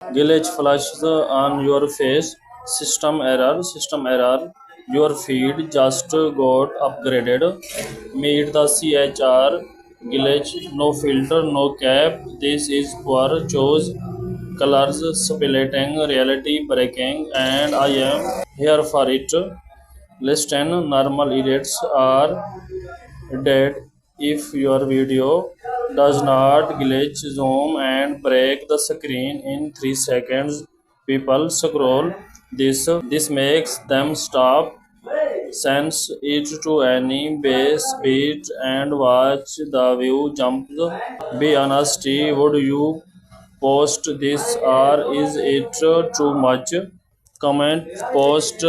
Glitch flashes on your face. System error. System error. Your feed just got upgraded. Meet the CHR. Glitch. No filter. No cap. This is poor. Choose colors splitting. Reality breaking. And I am here for it. Listen. Normal edits are dead if your video does not glitch, zoom and break the screen in 3 seconds. People scroll this makes them stop, sends it to any base beat and watch the view jumps. Be honest, would you post this or is it too much? Comment post